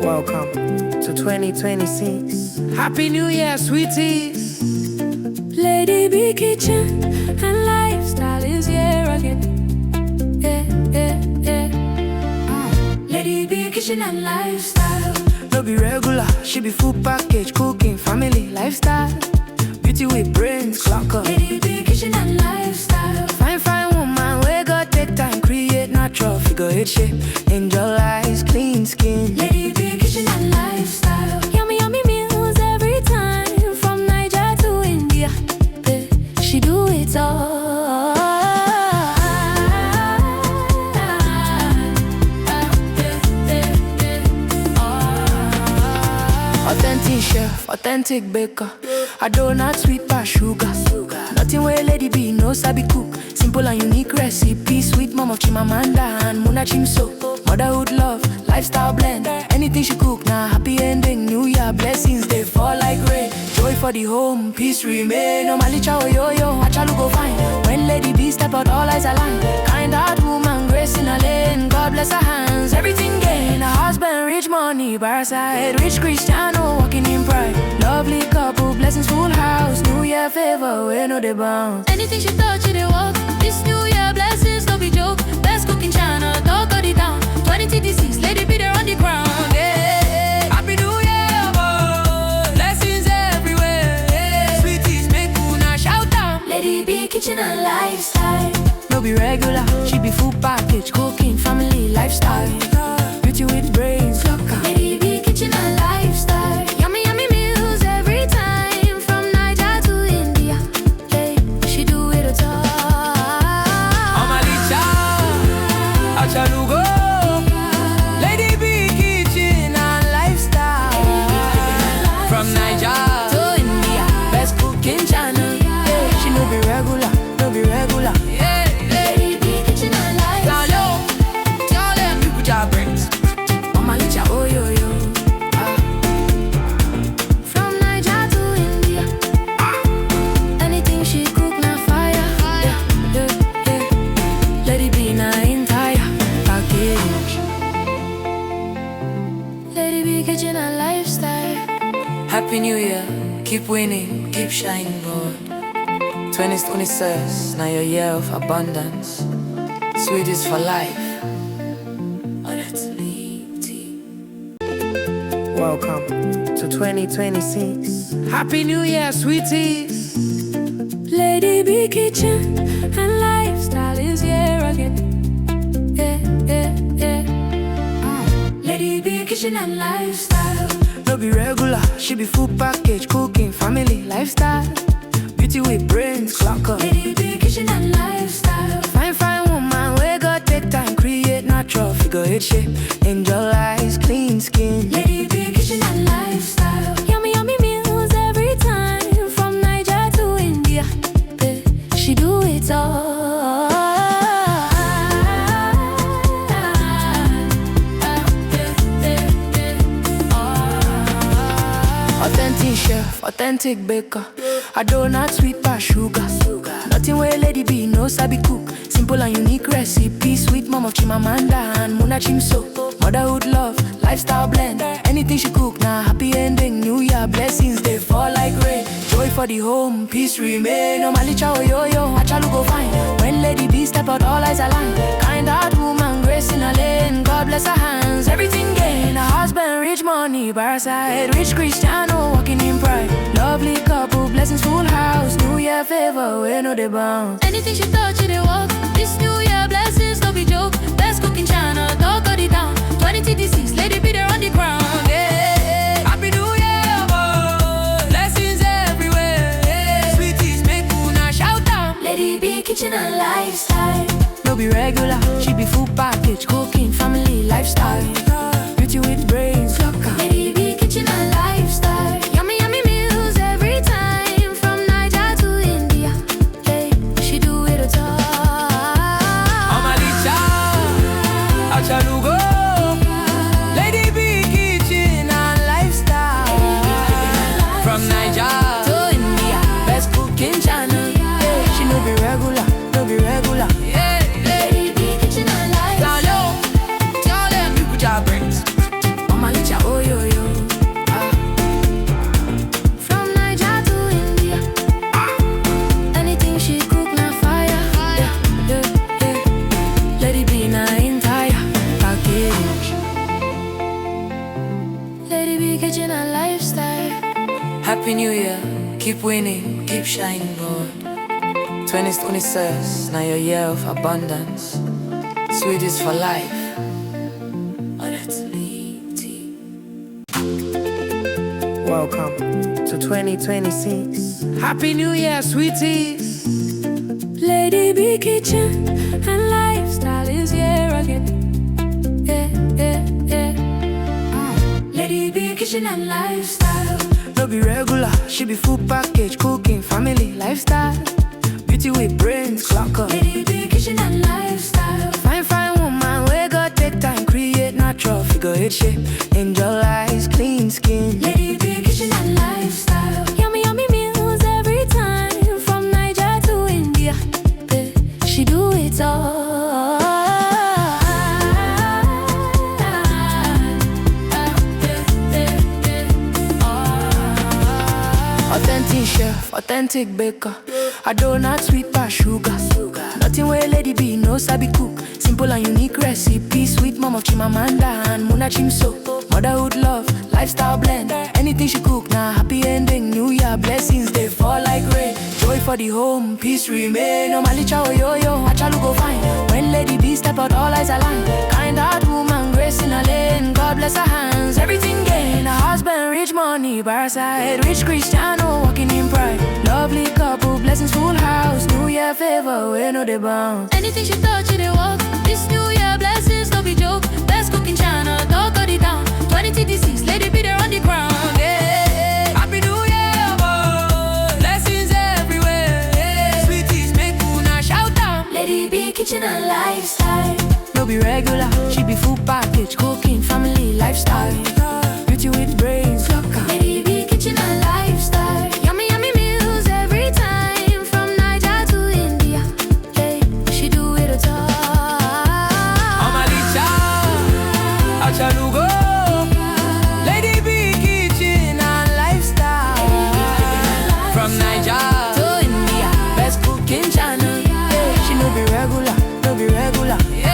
Welcome to 2026. Happy New Year, sweeties. Lady B Kitchen and Lifestyle is here again. Lady B Kitchen and Lifestyle. No be regular, she be full package, cooking, family, lifestyle. Beauty with brains, clock up. Lady B Kitchen and Lifestyle. Fine woman, we got take time, create natural figure eight shape. Angel eyes, clean skin. Lady B Kitchen and Lifestyle. Yummy meals every time, from Niger to India. She do it all. Authentic chef, authentic baker. A donut sweet past sugar. Nothing where Lady B no sabi cook. Simple and unique recipe. Sweet mom of Chimamanda and Muna Chimso. Motherhood love, lifestyle blend. Anything she cook, now happy ending. New Year blessings, they fall like rain. Joy for the home, peace remain. No malicha or yo-yo, achalu go fine. When Lady B step out, all eyes align. Kind heart woman, grace in a lane. God bless her hands, everything gain. A husband, rich money, by her side. Rich Cristiano, walking in pride. Lovely couple, blessings full house. New Year favor, we know the bounds. Anything she touch, it walk. This New Year blessings, no be joke. Best cooking channel, talk of the town. 2026, Lady B there on the ground. Yeah. Happy New Year, boy. Blessings everywhere. Yeah. Sweeties, make una shout out. Lady B Kitchen and Lifestyle. No be regular, she be full package, cooking, family, lifestyle. Beauty with brains, look out. Lady B Kitchen and Lifestyle. Yummy meals every time, from Niger to India. Hey, she do it all. Omalicha, achalugo. Lady B Kitchen and Lifestyle. From Niger to India, best cooking channel. Yeah, she no be regular, no be regular. Yeah, Lady B Kitchen and Lifestyle. tell them people job brains. Omalicha, oh yo yo. From Niger to India. Anything she cook, na fire. Yeah. Lady B na entire package. Lady B Kitchen and Lifestyle. Happy New Year, keep winning, keep shining, boy. 2026, now your year of abundance. Sweeties for life. Welcome to 2026. Happy New Year, sweeties. Lady B Kitchen and Lifestyle is here again. Lady B Kitchen and Lifestyle. No be regular, she be full package, cooking, family, lifestyle. Beauty with brains, clock up. Lady B Kitchen and Lifestyle. Fine woman, we got take time, create natural figure eight shape. Angel eyes, clean skin. Lady B Kitchen and Lifestyle. Yummy meals every time, from Niger to India. She do it all. Authentic chef, authentic baker. A donut sweet past sugar. Nothing where Lady B no sabi cook. Simple and unique recipe. Sweet mom of Chimamanda and Muna Chimso. Motherhood love, lifestyle blend. Anything she cook, now happy ending. New Year blessings, they fall like rain. Joy for the home, peace remain. No malicha or yo-yo, achalu go fine. When Lady B step out, all eyes align. Kind heart woman, grace in a lane. God bless her hands, everything gain. A husband, rich money, by her side. Rich Cristiano, walking in pride. Lovely couple, blessings full house. New Year favor, we know the bounds. Anything she touch, it walk. This New Year blessings, no be joke. Best cooking channel, talk of the town. 2026, Lady B there on the ground. Yeah. Happy New Year, boy. Blessings everywhere. Yeah. Sweeties, make una shout out. Lady B Kitchen and Lifestyle. No be regular, she be full package, cooking, family, lifestyle. Beauty with brains, look out. Lady B Kitchen and Lifestyle. Yummy meals every time, from Niger to India. Hey, she do it all. Omalicha, achalugo. Lady B Kitchen and Lifestyle. From Niger to India, best cooking channel. Yeah, she no be regular, no be regular. Yeah, Lady B Kitchen and Lifestyle. tell them people job brains. Omalicha, oh Happy New Year, keep winning, keep shining, boy. 2026, now your year of abundance. Sweeties for life. Welcome to 2026. Happy New Year, sweeties. Lady B kitchen and lifestyle is here again. Yeah, yeah, yeah. Lady B kitchen and lifestyle. No be regular, she be full package, cooking, family, lifestyle. Beauty with brains, clock up. Lady B kitchen and lifestyle. Fine, fine woman, we got take time, create natural figure eight shape. Angel eyes, clean skin. Lady B kitchen and lifestyle. Yummy, yummy meals every time, from Niger to India. She do it all. Authentic chef, authentic baker. I do not sweet past sugar. Nothing where Lady B no sabi cook. Simple and unique recipe. Sweet mom of Chimamanda and Muna Chimso. Motherhood love, lifestyle blend. Anything she cook, now happy ending. New Year blessings, they fall like rain. Joy for the home, peace remain. No malicha yo, achalu go fine. When Lady B step out, all eyes align. Kind heart woman, grace in her lane. God bless her hands, everything gain. Her husband, rich money, bar side. Rich Cristiano, walking in pride. Lovely couple, blessings full house. New Year favor, we know they bounce. Anything she touch, it walk. This New Year blessings, no be joke. Best cook in China, dog got it down. 2026, Lady B there on the ground. Yeah. Happy New Year, boy. Blessings everywhere. Yeah. Sweeties, make una shout out. Lady B kitchen and lifestyle. No be regular, she be full package, cooking, family, lifestyle. Beauty with brains, Lady B kitchen and lifestyle. Yummy, yummy meals every time, from Niger to India. Hey, she do it all. Amalicha, Achalugo. Lady B kitchen and lifestyle. From Niger to India, best cooking channel. Yeah, she no be regular, no be regular. Yeah.